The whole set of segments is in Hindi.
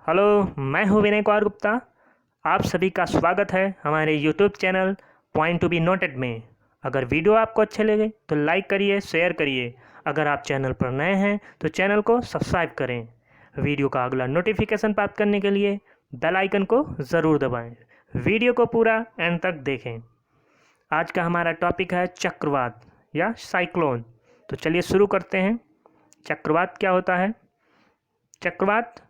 हेलो, मैं हूँ विनय कुमार गुप्ता। आप सभी का स्वागत है हमारे YouTube channel point to be noted में। अगर वीडियो आपको अच्छे लगे तो लाइक करिए, शेयर करिए। अगर आप चैनल पर नए हैं तो चैनल को सब्सक्राइब करें। वीडियो का अगला नोटिफिकेशन प्राप्त करने के लिए बेल आइकन को ज़रूर दबाएं। वीडियो को पूरा एंड तक देखें। आज का हमारा टॉपिक है चक्रवात या साइक्लोन। तो चलिए शुरू करते हैं। चक्रवात क्या होता है? चक्रवात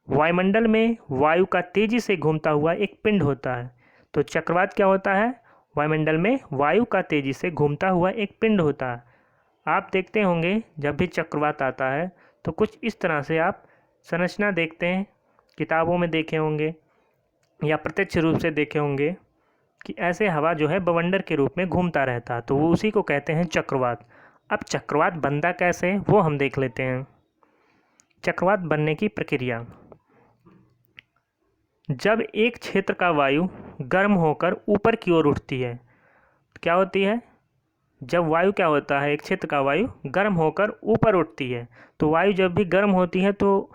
वायुमंडल में वायु का तेजी से घूमता हुआ एक पिंड होता है। तो चक्रवात क्या होता है? वायुमंडल में वायु का तेजी से घूमता हुआ एक पिंड होता है। आप देखते होंगे जब भी चक्रवात आता है तो कुछ इस तरह से आप संरचना देखते हैं, किताबों में देखे होंगे या प्रत्यक्ष रूप से देखे होंगे कि ऐसे हवा जो है बवंडर के रूप में घूमता रहता है, तो वो उसी को कहते हैं चक्रवात। अब चक्रवात बनता कैसे वो हम देख लेते हैं। चक्रवात बनने की प्रक्रिया। जब एक क्षेत्र का वायु गर्म होकर ऊपर की ओर उठती है, क्या होती है? जब वायु क्या होता है, एक क्षेत्र का वायु गर्म होकर ऊपर उठती है। तो वायु जब भी गर्म होती है तो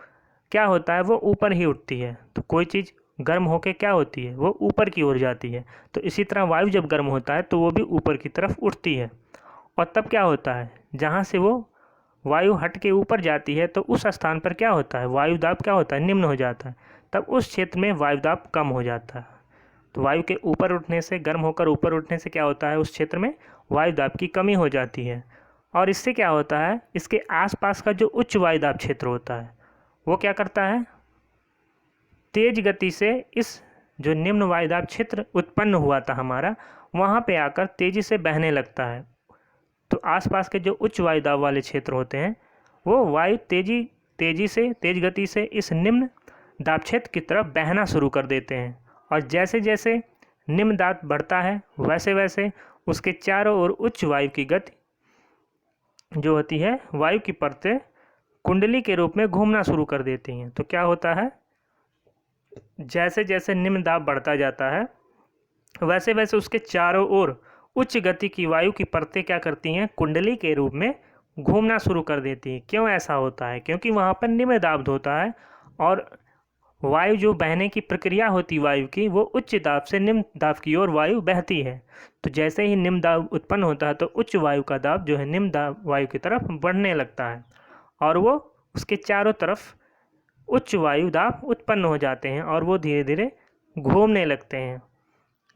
क्या होता है, वो ऊपर ही उठती है। तो कोई चीज़ गर्म होकर क्या होती है, वो ऊपर की ओर जाती है। तो इसी तरह वायु जब गर्म होता है तो वो भी ऊपर की तरफ उठती है। और तब क्या होता है, जहाँ से वो वायु हट के ऊपर जाती है तो उस स्थान पर क्या होता है, वायु दाब क्या होता है, निम्न हो जाता है। तब उस क्षेत्र में वायु दाब कम हो जाता है। तो वायु के ऊपर उठने से, गर्म होकर ऊपर उठने से क्या होता है, उस क्षेत्र में वायु दाब की कमी हो जाती है। और इससे क्या होता है, इसके आसपास का जो उच्च वायु दाब क्षेत्र होता है वो क्या करता है, तेज गति से इस जो निम्न वायु दाब क्षेत्र उत्पन्न हुआ था हमारा, वहाँ पे आकर तेजी से बहने लगता है। तो आसपास के जो उच्च वायु दाब वाले क्षेत्र होते हैं वो वायु तेज गति से इस निम्न दाब क्षेत्र की तरफ बहना शुरू कर देते हैं। और जैसे जैसे निम्न दाब बढ़ता है वैसे वैसे उसके चारों ओर उच्च वायु की गति जो होती है, वायु की परतें कुंडली के रूप में घूमना शुरू कर देती हैं। तो क्या होता है, जैसे जैसे निम्न दाब बढ़ता जाता है वैसे वैसे उसके चारों ओर उच्च गति की वायु की परतें क्या करती हैं, कुंडली के रूप में घूमना शुरू कर देती हैं। क्यों ऐसा होता है? क्योंकि वहाँ पर निम्न दाब होता है और वायु जो बहने की प्रक्रिया होती वायु की, वो उच्च दाब से निम्न दाब की ओर वायु बहती है। तो जैसे ही निम्न दाब उत्पन्न होता है तो उच्च वायु का दाब जो है निम्न दाब वायु की तरफ बढ़ने लगता है और वो उसके चारों तरफ उच्च वायु दाब उत्पन्न हो जाते हैं और वो धीरे धीरे घूमने लगते हैं।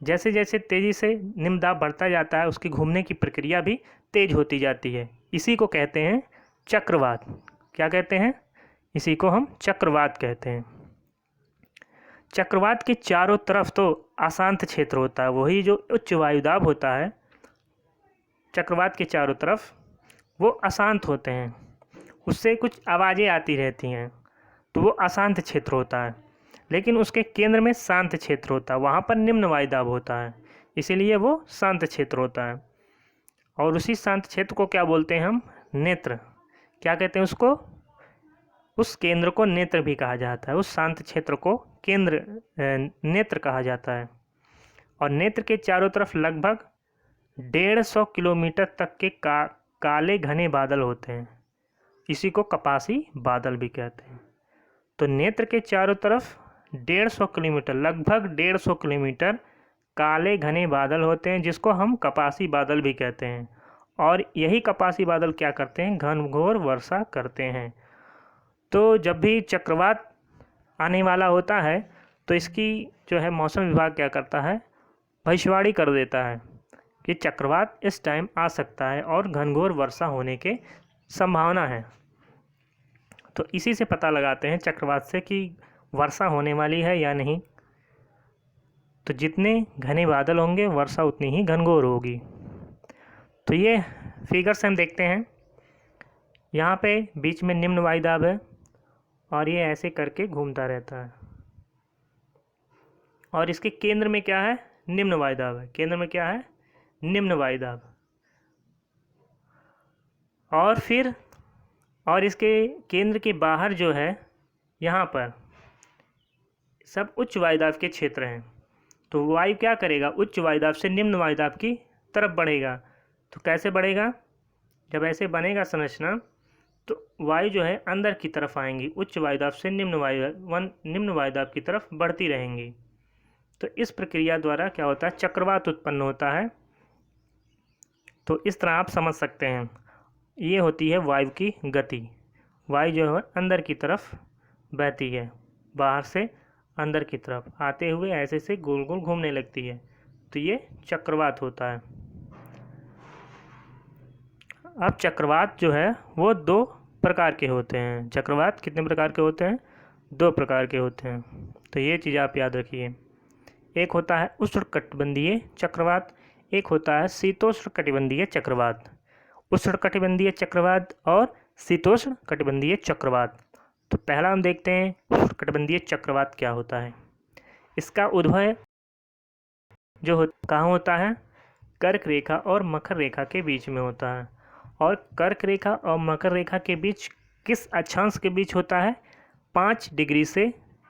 जैसे जैसे तेज़ी से निम्न दाब बढ़ता जाता है उसकी घूमने की प्रक्रिया भी तेज होती जाती है। इसी को कहते हैं चक्रवात। क्या कहते हैं? इसी को हम चक्रवात कहते हैं। चक्रवात के चारों तरफ तो अशांत क्षेत्र होता है, वही जो उच्च वायु दाब होता है चक्रवात के चारों तरफ वो अशांत होते हैं, उससे कुछ आवाज़ें आती रहती हैं, तो वो अशांत क्षेत्र होता है। लेकिन उसके केंद्र में शांत क्षेत्र होता है, वहाँ पर निम्न वायु दाब होता है, इसीलिए वो शांत क्षेत्र होता है। और उसी शांत क्षेत्र को क्या बोलते हैं हम? नेत्र। क्या कहते हैं उसको? उस केंद्र को नेत्र भी कहा जाता है। उस शांत क्षेत्र को केंद्र नेत्र कहा जाता है। और नेत्र के चारों तरफ लगभग 150 किलोमीटर तक के काले घने बादल होते हैं। इसी को कपासी बादल भी कहते हैं। तो नेत्र के चारों तरफ 150 किलोमीटर, लगभग 150 किलोमीटर काले घने बादल होते हैं, जिसको हम कपासी बादल भी कहते हैं। और यही कपासी बादल क्या करते हैं, घनघोर वर्षा करते हैं। तो जब भी चक्रवात आने वाला होता है तो इसकी जो है मौसम विभाग क्या करता है, भविष्यवाणी कर देता है कि चक्रवात इस टाइम आ सकता है और घनघोर वर्षा होने के संभावना है। तो इसी से पता लगाते हैं चक्रवात से कि वर्षा होने वाली है या नहीं। तो जितने घने बादल होंगे वर्षा उतनी ही घनघोर होगी। तो ये फिगर्स हम देखते हैं, यहाँ पे बीच में निम्न वायु दाब है और ये ऐसे करके घूमता रहता है। और इसके केंद्र में क्या है, निम्न वायु दाब है। केंद्र में क्या है, निम्न वायु दाब। और फिर इसके केंद्र के बाहर जो है, यहाँ पर सब उच्च वायु दाब के क्षेत्र हैं। तो वायु क्या करेगा, उच्च वायु दाब से निम्न वायु दाब की तरफ बढ़ेगा। तो कैसे बढ़ेगा, जब ऐसे बनेगा संरचना तो वायु जो है अंदर की तरफ आएंगी, उच्च वायुदाब से निम्न वायुदाब की तरफ बढ़ती रहेंगी। तो इस प्रक्रिया द्वारा क्या होता है, चक्रवात उत्पन्न होता है। तो इस तरह आप समझ सकते हैं, ये होती है वायु की गति। वायु जो है अंदर की तरफ बहती है, बाहर से अंदर की तरफ आते हुए ऐसे से गोल गोल घूमने लगती है, तो ये चक्रवात होता है। अब चक्रवात जो है वो दो प्रकार के होते हैं। चक्रवात कितने प्रकार के होते हैं, दो प्रकार के होते हैं। तो ये चीज़ आप याद रखिए, एक होता है उष्णकटिबंधीय चक्रवात, एक होता है शीतोष्ण कटिबंधीय चक्रवात। उष्णकटिबंधीय चक्रवात और शीतोष्ण कटिबंधीय चक्रवात। तो पहला हम देखते हैं उष्णकटिबंधीय चक्रवात क्या होता है। इसका उद्भव जो कहाँ होता है, कर्क रेखा और मकर रेखा के बीच में होता है। और कर्क रेखा और मकर रेखा के बीच किस अक्षांश के बीच होता है, 5 डिग्री से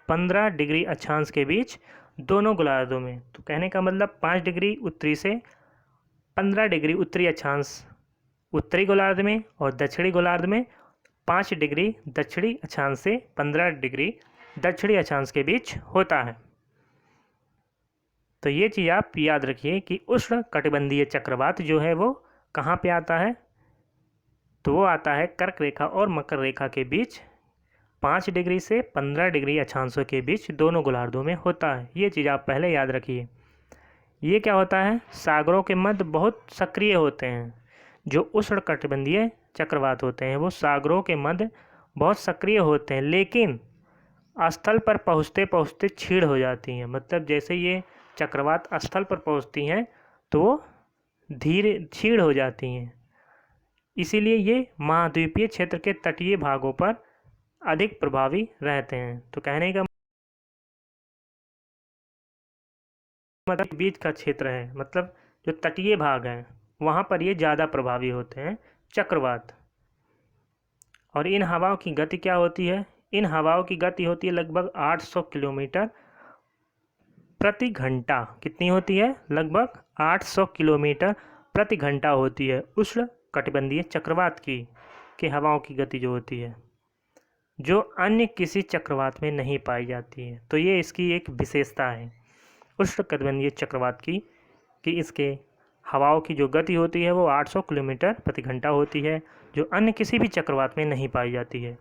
15 डिग्री अक्षांश के बीच दोनों गोलार्धों में। तो कहने का मतलब 5 डिग्री उत्तरी से 15 डिग्री उत्तरी अक्षांश उत्तरी गोलार्ध में और दक्षिणी गोलार्ध में 5 डिग्री दक्षिणी अक्षांश से 15 डिग्री दक्षिणी अक्षांश के बीच होता है। तो ये चीज़ आप याद रखिए कि उष्ण कटिबंधीय चक्रवात जो है वो कहाँ पे आता है, तो वो आता है कर्क रेखा और मकर रेखा के बीच 5 डिग्री से 15 डिग्री अक्षांशों के बीच दोनों गोलार्धों में होता है। ये चीज़ आप पहले याद रखिए। ये क्या होता है, सागरों के मध्य बहुत सक्रिय होते हैं। जो उष्ण कटिबंधीय चक्रवात होते हैं वो सागरों के मध्य बहुत सक्रिय होते हैं, लेकिन स्थल पर पहुँचते पहुँचते क्षीण हो जाती हैं। मतलब जैसे ये चक्रवात स्थल पर पहुँचती हैं तो वो धीरे क्षीण हो जाती हैं। इसीलिए ये महाद्वीपीय क्षेत्र के तटीय भागों पर अधिक प्रभावी रहते हैं। तो कहने का मतलब बीच का क्षेत्र है, मतलब जो तटीय भाग हैं वहाँ पर ये ज़्यादा प्रभावी होते हैं चक्रवात। और इन हवाओं की गति क्या होती है, इन हवाओं की गति होती है लगभग 800 किलोमीटर प्रति घंटा। कितनी होती है, लगभग 800 किलोमीटर प्रति घंटा होती है उष्ण कटिबंधीय चक्रवात की हवाओं की गति जो होती है, जो अन्य किसी चक्रवात में नहीं पाई जाती है। तो ये इसकी एक विशेषता है उष्ण कटिबंधीय चक्रवात की, कि इसके हवाओं की जो गति होती है वो 800 किलोमीटर प्रति घंटा होती है, जो अन्य किसी भी चक्रवात में नहीं पाई जाती है।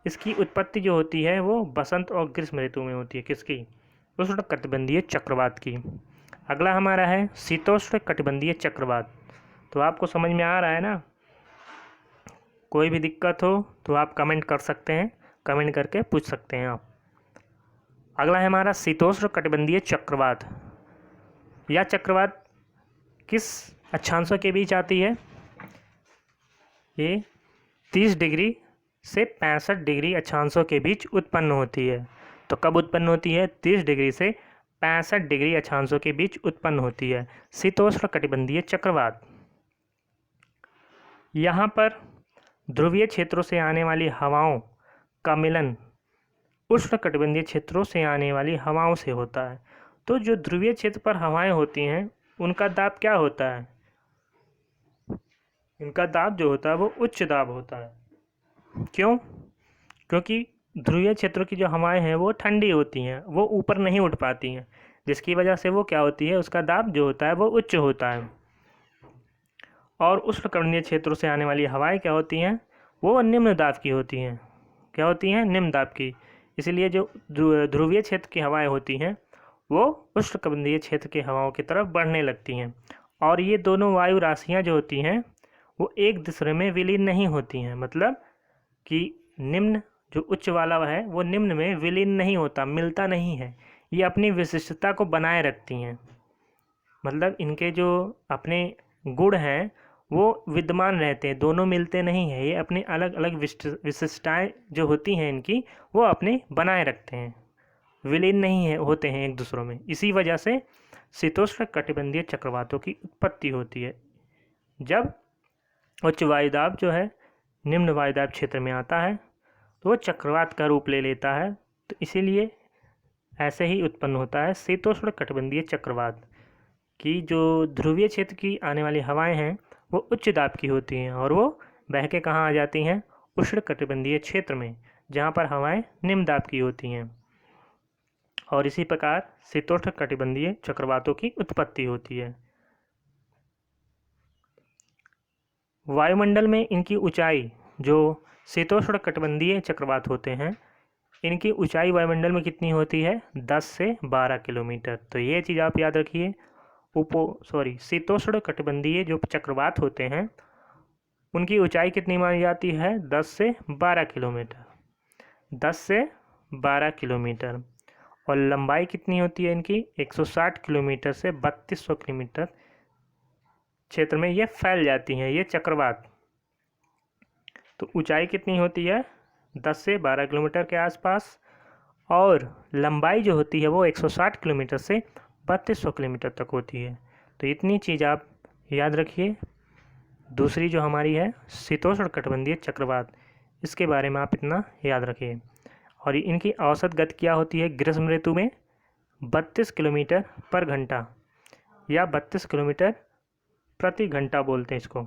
इसकी उत्पत्ति जो होती है वो बसंत और ग्रीष्म ऋतु में होती है। किसकी, उष्ण कटिबंधीय चक्रवात की। अगला हमारा है शीतोष्ण कटिबंधीय चक्रवात। तो आपको समझ में आ रहा है ना, कोई भी दिक्कत हो तो आप कमेंट कर सकते हैं, कमेंट करके पूछ सकते हैं आप। अगला है हमारा शीतोष्ण कटिबंधीय चक्रवात। यह चक्रवात किस अक्षांशों के बीच आती है, ये 30 डिग्री से 65 डिग्री अक्षांशों के बीच उत्पन्न होती है। तो कब उत्पन्न होती है, 30 डिग्री से 65 डिग्री अक्षांशों के बीच उत्पन्न होती है शीतोष्ण कटिबंधीय चक्रवात। यहाँ पर ध्रुवीय क्षेत्रों से आने वाली हवाओं का मिलन उष्ण कटिबंधीय क्षेत्रों से आने वाली हवाओं से होता है। तो जो ध्रुवीय क्षेत्र पर हवाएं होती हैं उनका दाब क्या होता है, इनका दाब जो होता है वो उच्च दाब होता है। क्यों, क्योंकि ध्रुवीय क्षेत्रों की जो हवाएं हैं वो ठंडी होती हैं, वो ऊपर नहीं उठ पाती हैं, जिसकी वजह से वो क्या होती है, उसका दाब जो होता है वो उच्च होता है। और उष्णकटिबंधीय क्षेत्रों से आने वाली हवाएं क्या होती हैं, वो निम्न दाब की होती हैं। क्या होती हैं, निम्न दाब की। इसलिए जो ध्रुवीय क्षेत्र की हवाएं होती हैं वो उष्णकटिबंधीय क्षेत्र की हवाओं की तरफ बढ़ने लगती हैं। और ये दोनों वायु राशियाँ जो होती हैं वो एक दूसरे में विलीन नहीं होती हैं। मतलब कि निम्न जो उच्च वाला है वो निम्न में विलीन नहीं होता, मिलता नहीं है, ये अपनी विशिष्टता को बनाए रखती हैं। मतलब इनके जो अपने गुण हैं वो विद्यमान रहते हैं, दोनों मिलते नहीं हैं। ये अपनी अलग अलग विशिष्टताएं जो होती हैं इनकी वो अपने बनाए रखते हैं, विलीन नहीं है होते हैं एक दूसरों में। इसी वजह से शीतोष्ण कटिबंधीय चक्रवातों की उत्पत्ति होती है। जब उच्च वायुदाब जो है निम्न वायुदाब क्षेत्र में आता है तो वो चक्रवात का रूप ले लेता है। तो इसीलिए ऐसे ही उत्पन्न होता है शीतोष्ण कटिबंधीय चक्रवात, कि जो ध्रुवीय क्षेत्र की आने वाली हवाएं हैं वो उच्च दाब की होती हैं और वो बह के कहाँ आ जाती हैं, उष्णकटिबंधीय क्षेत्र में, जहाँ पर हवाएं निम्न दाब की होती हैं। और इसी प्रकार शीतोष्णकटिबंधीय चक्रवातों की उत्पत्ति होती है। वायुमंडल में इनकी ऊंचाई, जो शीतोष्णकटिबंधीय चक्रवात होते हैं, इनकी ऊंचाई वायुमंडल में कितनी होती है? 10 से 12 किलोमीटर। तो ये चीज़ आप याद रखिए। शीतोष्णकटिबंधीय जो चक्रवात होते हैं उनकी ऊंचाई कितनी मानी जाती है? 10 से 12 किलोमीटर। 10 से 12 किलोमीटर। और लंबाई कितनी होती है इनकी? 160 किलोमीटर से 3200 किलोमीटर क्षेत्र में ये फैल जाती हैं, ये चक्रवात। तो ऊंचाई कितनी होती है? 10 से 12 किलोमीटर के आसपास। और लंबाई जो होती है वो 160 किलोमीटर से 3200 किलोमीटर तक होती है। तो इतनी चीज़ आप याद रखिए। दूसरी जो हमारी है शीतोष्णकटिबंधीय चक्रवात, इसके बारे में आप इतना याद रखिए। और इनकी औसत गति क्या होती है ग्रीष्म ऋतु में? 32 किलोमीटर पर घंटा या 32 किलोमीटर प्रति घंटा बोलते हैं इसको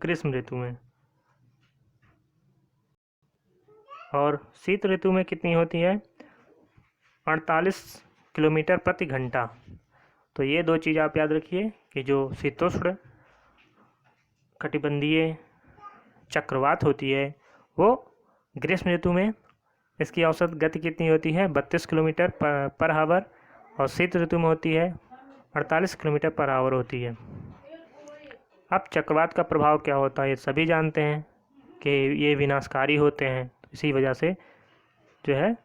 ग्रीष्म ऋतु में। और शीत ऋतु में कितनी होती है? 48 किलोमीटर प्रति घंटा। तो ये दो चीज़ आप याद रखिए कि जो शीतोष्ण कटिबंधीय चक्रवात होती है वो ग्रीष्म ऋतु में इसकी औसत गति कितनी होती है? 32 किलोमीटर पर आवर। और शीत ऋतु में होती है 48 किलोमीटर पर आवर होती है। अब चक्रवात का प्रभाव क्या होता है ये सभी जानते हैं कि ये विनाशकारी होते हैं। इसी वजह से जो है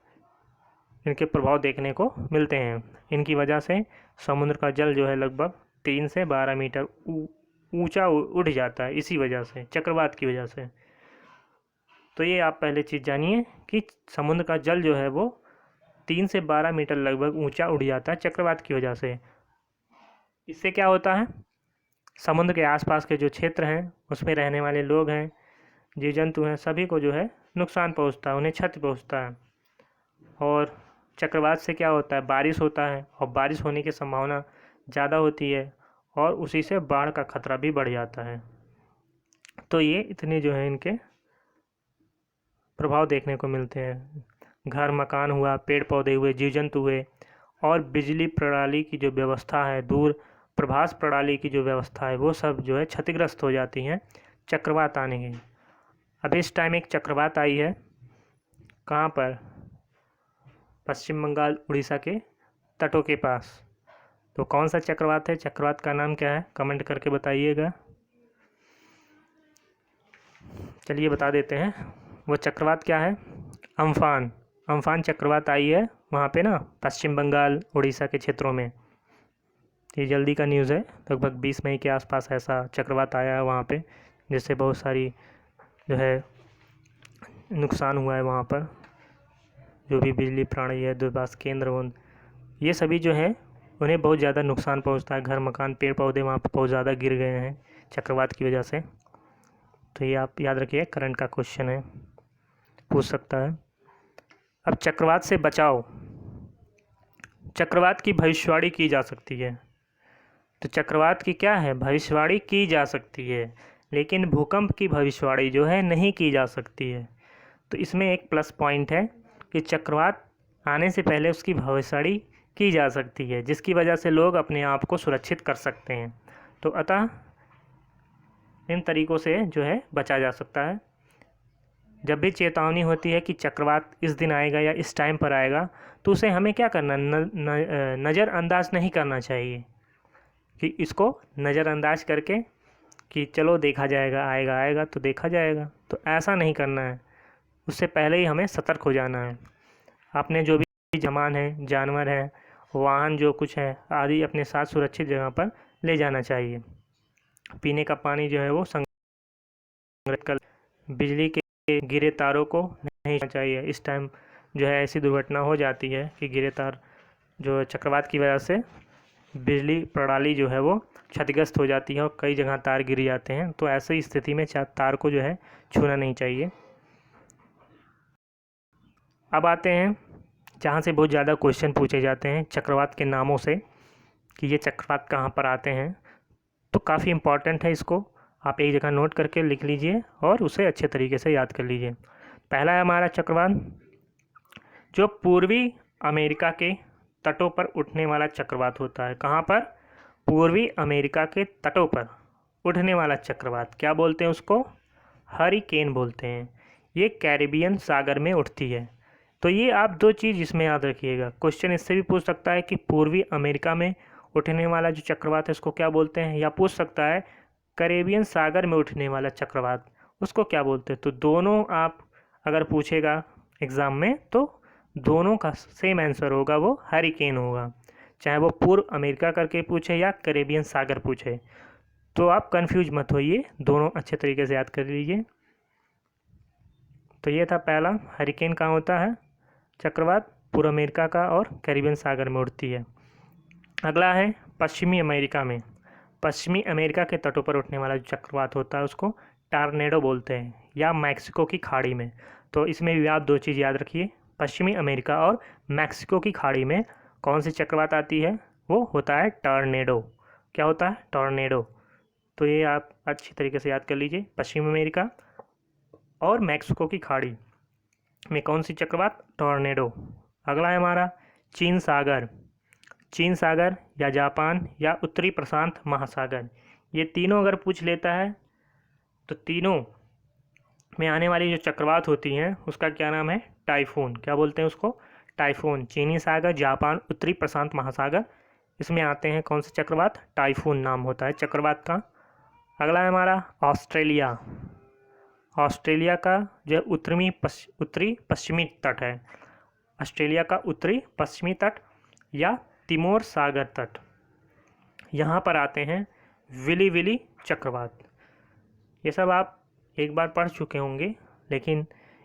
इनके प्रभाव देखने को मिलते हैं। इनकी वजह से समुद्र का जल जो है लगभग 3 से 12 मीटर ऊंचा उठ जाता है, इसी वजह से, चक्रवात की वजह से। तो ये आप पहले चीज़ जानिए कि समुद्र का जल जो है वो 3 से 12 मीटर लगभग ऊंचा उड़ जाता है चक्रवात की वजह से। इससे क्या होता है? समुद्र के आसपास के जो क्षेत्र हैं उसमें रहने वाले लोग हैं, जीव जंतु हैं, सभी को जो है नुकसान पहुंचता है, उन्हें क्षति पहुंचता है। और चक्रवात से क्या होता है? बारिश होता है, और बारिश होने की संभावना ज़्यादा होती है और उसी से बाढ़ का खतरा भी बढ़ जाता है। तो ये इतने जो है इनके प्रभाव देखने को मिलते हैं। घर मकान हुआ, पेड़ पौधे हुए, जीव जंतु हुए, और बिजली प्रणाली की जो व्यवस्था है, दूर प्रभास प्रणाली की जो व्यवस्था है, वो सब जो है क्षतिग्रस्त हो जाती हैं चक्रवात आने के। अब इस टाइम एक चक्रवात आई है, कहाँ पर? पश्चिम बंगाल उड़ीसा के तटों के पास। तो कौन सा चक्रवात है? चक्रवात का नाम क्या है? कमेंट करके बताइएगा। चलिए बता देते हैं वो चक्रवात क्या है। अम्फान। अम्फान चक्रवात आई है वहाँ पे ना, पश्चिम बंगाल उड़ीसा के क्षेत्रों में। ये जल्दी का न्यूज़ है, लगभग 20 मई के आसपास ऐसा चक्रवात आया है वहाँ पे, जिससे बहुत सारी जो है नुकसान हुआ है वहाँ पर। जो भी बिजली प्रणाली है, दूरभाष केंद्र, ये सभी जो है उन्हें बहुत ज़्यादा नुकसान पहुँचता है। घर मकान पेड़ पौधे वहाँ पर बहुत ज़्यादा गिर गए हैं चक्रवात की वजह से। तो ये आप याद रखिए, करंट का क्वेश्चन है, पूछ सकता है। अब चक्रवात से बचाव। चक्रवात की भविष्यवाणी की जा सकती है। तो चक्रवात की क्या है? भविष्यवाणी की जा सकती है, लेकिन भूकंप की भविष्यवाणी जो है नहीं की जा सकती है। तो इसमें एक प्लस पॉइंट है कि चक्रवात आने से पहले उसकी भविष्यवाणी की जा सकती है, जिसकी वजह से लोग अपने आप को सुरक्षित कर सकते हैं। तो अतः इन तरीक़ों से जो है बचा जा सकता है। जब भी चेतावनी होती है कि चक्रवात इस दिन आएगा या इस टाइम पर आएगा, तो उसे हमें क्या करना, नज़रअंदाज नहीं करना चाहिए कि इसको नज़रअंदाज करके कि चलो देखा जाएगा, आएगा आएगा तो देखा जाएगा, तो ऐसा नहीं करना है। उससे पहले ही हमें सतर्क हो जाना है। अपने जो भी सामान है, जानवर हैं, वाहन जो कुछ है आदि अपने साथ सुरक्षित जगह पर ले जाना चाहिए। पीने का पानी जो है वो संग्रहित कर। बिजली के गिरे तारों को नहीं छूना चाहिए। इस टाइम जो है ऐसी दुर्घटना हो जाती है कि गिरे तार जो चक्रवात की वजह से बिजली प्रणाली जो है वो क्षतिग्रस्त हो जाती है और कई जगह तार गिर जाते हैं। तो ऐसी स्थिति में तार को जो है छूना नहीं चाहिए। अब आते हैं जहाँ से बहुत ज़्यादा क्वेश्चन पूछे जाते हैं चक्रवात के नामों से, कि ये चक्रवात कहाँ पर आते हैं। तो काफ़ी इम्पॉर्टेंट है इसको आप एक जगह नोट करके लिख लीजिए और उसे अच्छे तरीके से याद कर लीजिए। पहला है हमारा चक्रवात, जो पूर्वी अमेरिका के तटों पर उठने वाला चक्रवात होता है। कहाँ पर? पूर्वी अमेरिका के तटों पर उठने वाला चक्रवात, क्या बोलते हैं उसको? हरिकेन बोलते हैं। ये कैरिबियन सागर में उठती है। तो ये आप दो चीज़ इसमें याद रखिएगा। क्वेश्चन इससे भी पूछ सकता है कि पूर्वी अमेरिका में उठने वाला जो चक्रवात है उसको क्या बोलते हैं, या पूछ सकता है कैरेबियन सागर में उठने वाला चक्रवात उसको क्या बोलते हैं। तो दोनों आप अगर पूछेगा एग्ज़ाम में तो दोनों का सेम आंसर होगा, वो हरिकेन होगा, चाहे वो पूर्व अमेरिका करके पूछे या कैरेबियन सागर पूछे। तो आप कंफ्यूज मत होइए, दोनों अच्छे तरीके से याद कर लीजिए। तो ये था पहला, हरिकेन कहाँ होता है? चक्रवात पूर्व अमेरिका का और कैरिबियन सागर में उठती है। अगला है पश्चिमी अमेरिका में। पश्चिमी अमेरिका के तटों पर उठने वाला जो चक्रवात होता है उसको टार्नेडो बोलते हैं, या मैक्सिको की खाड़ी में। तो इसमें भी आप दो चीज़ याद रखिए, पश्चिमी अमेरिका और मैक्सिको की खाड़ी में कौन सी चक्रवात आती है? वो होता है टॉर्नेडो। क्या होता है? टॉर्नेडो। तो ये आप अच्छी तरीके से याद कर लीजिए, पश्चिमी अमेरिका और मैक्सिको की खाड़ी में कौन सी चक्रवात? टॉर्नेडो। अगला है हमारा चीन सागर। चीन सागर या जापान या उत्तरी प्रशांत महासागर, ये तीनों अगर पूछ लेता है तो तीनों में आने वाली जो चक्रवात होती हैं उसका क्या नाम है? टाइफून। क्या बोलते हैं उसको? टाइफून। चीनी सागर, जापान, उत्तरी प्रशांत महासागर, इसमें आते हैं कौन से चक्रवात? टाइफून नाम होता है चक्रवात का। अगला है हमारा ऑस्ट्रेलिया। ऑस्ट्रेलिया का जो उत्तरी पश्चिमी तट है, ऑस्ट्रेलिया का उत्तरी पश्चिमी तट या तिमोर सागर तट, यहाँ पर आते हैं विली विली चक्रवात। ये सब आप एक बार पढ़ चुके होंगे, लेकिन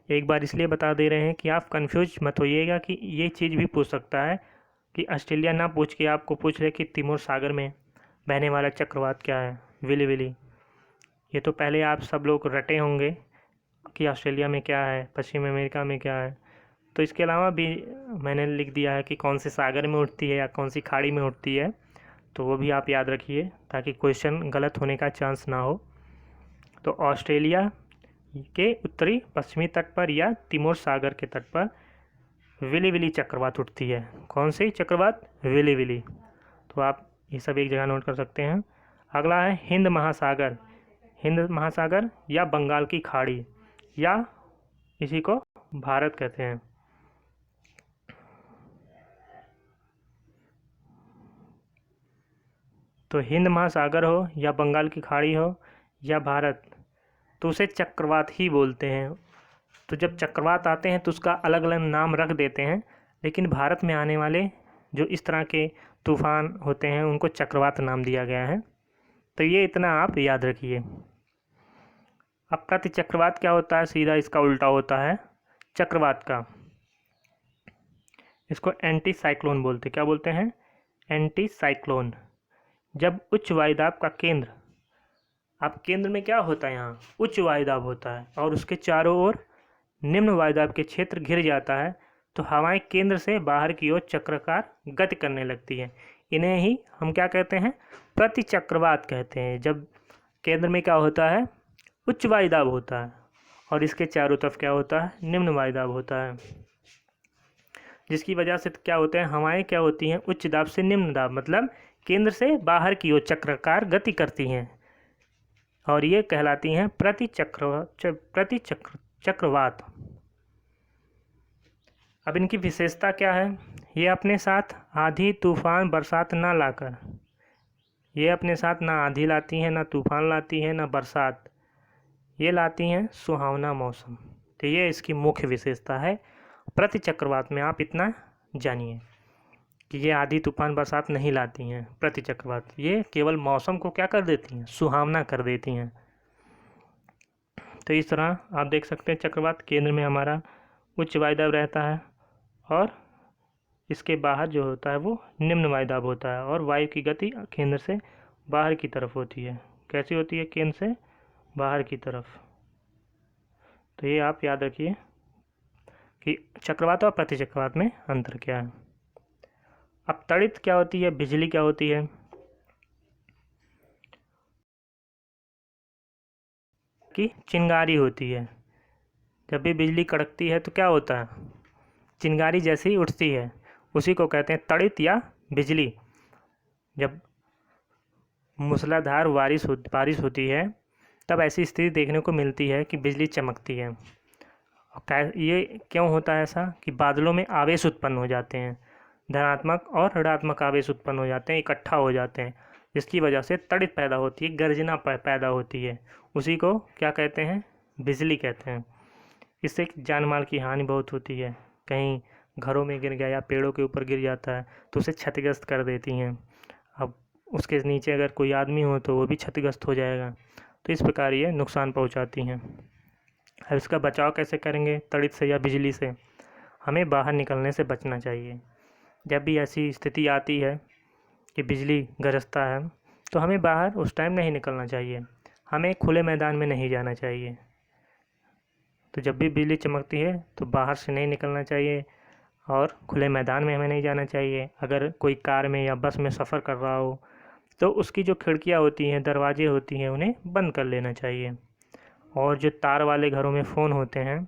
एक बार इसलिए बता दे रहे हैं कि आप कंफ्यूज मत होइएगा कि ये चीज़ भी पूछ सकता है कि ऑस्ट्रेलिया ना पूछ के आपको पूछ ले कि तिमोर सागर में बहने वाला चक्रवात क्या है? Willy willy. ये तो पहले आप सब लोग रटे होंगे कि ऑस्ट्रेलिया में क्या है, पश्चिम अमेरिका में क्या है। तो इसके अलावा भी मैंने लिख दिया है कि कौन से सागर में उठती है या कौन सी खाड़ी में उठती है, तो वो भी आप याद रखिए ताकि क्वेश्चन गलत होने का चांस ना हो। तो ऑस्ट्रेलिया के उत्तरी पश्चिमी तट पर या तिमोर सागर के तट पर विली विली चक्रवात उठती है। कौन सी चक्रवात? Willy willy. तो आप ये सब एक जगह नोट कर सकते हैं। अगला है हिंद महासागर। हिंद महासागर या बंगाल की खाड़ी, या इसी को भारत कहते हैं। तो हिंद महासागर हो या बंगाल की खाड़ी हो या भारत, तो उसे चक्रवात ही बोलते हैं। तो जब चक्रवात आते हैं तो उसका अलग अलग नाम रख देते हैं, लेकिन भारत में आने वाले जो इस तरह के तूफान होते हैं उनको चक्रवात नाम दिया गया है। तो ये इतना आप याद रखिए। अब प्रति चक्रवात क्या होता है? सीधा इसका उल्टा होता है चक्रवात का। इसको एंटी साइक्लोन बोलते हैं। क्या बोलते हैं? Anti cyclone. जब उच्च वायुदाब का केंद्र, अब केंद्र में क्या होता है? यहाँ उच्च वायुदाब होता है और उसके चारों ओर निम्न वायुदाब के क्षेत्र घिर जाता है, तो हवाएं केंद्र से बाहर की ओर चक्राकार गति करने लगती हैं। इन्हें ही हम क्या कहते हैं? प्रतिचक्रवात कहते हैं। जब केंद्र में क्या होता है? उच्च वायुदाब होता है और इसके चारों तरफ क्या होता है? निम्न वायुदाब होता है, जिसकी वजह से क्या होते हैं? हवाएं क्या होती हैं? उच्च दाब से निम्न दाब, मतलब केंद्र से बाहर की ओर चक्राकार गति करती हैं और ये कहलाती हैं चक्रवात। अब इनकी विशेषता क्या है? ये अपने साथ आंधी तूफान बरसात ना लाकर, ये अपने साथ ना आंधी लाती हैं, ना तूफान लाती हैं, ना बरसात, ये लाती हैं सुहावना मौसम। तो ये इसकी मुख्य विशेषता है। प्रति चक्रवात में आप इतना जानिए कि ये आंधी तूफान बरसात नहीं लाती हैं। प्रति चक्रवात ये केवल मौसम को क्या कर देती हैं? सुहावना कर देती हैं। तो इस तरह आप देख सकते हैं चक्रवात केंद्र में हमारा उच्च वायुदाब रहता है और इसके बाहर जो होता है वो निम्न वायुदाब होता है, और वायु की गति केंद्र से बाहर की तरफ होती है। कैसी होती है? केंद्र से बाहर की तरफ। तो ये आप याद रखिए कि चक्रवात और प्रतिचक्रवात में अंतर क्या है। अब तड़ित क्या होती है? बिजली क्या होती है? की चिंगारी होती है। जब भी बिजली कड़कती है तो क्या होता है, चिंगारी जैसी ही उठती है, उसी को कहते हैं तड़ित या बिजली। जब मूसलाधार बारिश होती है तब ऐसी स्थिति देखने को मिलती है कि बिजली चमकती है। ये क्यों होता है ऐसा कि बादलों में आवेश उत्पन्न हो जाते हैं, धनात्मक और ऋणात्मक आवेश उत्पन्न हो जाते हैं, इकट्ठा हो जाते हैं, जिसकी वजह से तड़ित पैदा होती है, गर्जना पैदा होती है। उसी को क्या कहते हैं, बिजली कहते हैं। इससे जान माल की हानि बहुत होती है, कहीं घरों में गिर गया या पेड़ों के ऊपर गिर जाता है तो उसे क्षतिग्रस्त कर देती हैं। अब उसके नीचे अगर कोई आदमी हो तो वो भी क्षतिग्रस्त हो जाएगा। तो इस प्रकार ये नुकसान पहुंचाती हैं। अब इसका बचाव कैसे करेंगे तड़ित से या बिजली से? हमें बाहर निकलने से बचना चाहिए। जब भी ऐसी स्थिति आती है कि बिजली गरजता है तो हमें बाहर उस टाइम नहीं निकलना चाहिए, हमें खुले मैदान में नहीं जाना चाहिए। तो जब भी बिजली चमकती है तो बाहर से नहीं निकलना चाहिए और खुले मैदान में हमें नहीं जाना चाहिए। अगर कोई कार में या बस में सफ़र कर रहा हो तो उसकी जो खिड़कियाँ होती हैं, दरवाजे होती हैं, उन्हें बंद कर लेना चाहिए। और जो तार वाले घरों में फ़ोन होते हैं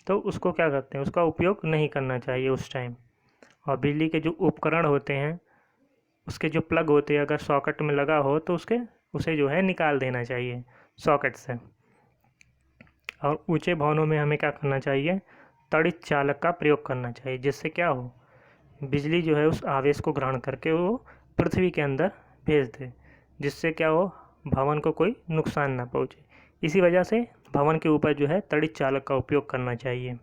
तो उसको क्या करते हैं, उसका उपयोग नहीं करना चाहिए उस टाइम। और बिजली के जो उपकरण होते हैं उसके जो प्लग होते हैं अगर सॉकेट में लगा हो तो उसे जो है निकाल देना चाहिए सॉकेट से। और ऊंचे भवनों में हमें क्या करना चाहिए, तड़ित चालक का प्रयोग करना चाहिए, जिससे क्या हो, बिजली जो है उस आवेश को ग्रहण करके वो पृथ्वी के अंदर भेज दे, जिससे क्या हो, भवन को कोई नुकसान ना पहुँचे। इसी वजह से भवन के ऊपर जो है तड़ित चालक का उपयोग करना चाहिए।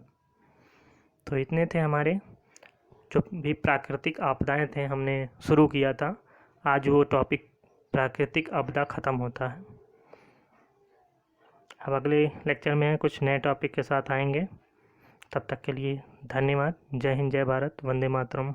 तो इतने थे हमारे जो भी प्राकृतिक आपदाएं थे हमने शुरू किया था। आज वो टॉपिक प्राकृतिक आपदा ख़त्म होता है। अब अगले लेक्चर में कुछ नए टॉपिक के साथ आएंगे। तब तक के लिए धन्यवाद। जय हिंद, जय भारत, वंदे मातरम।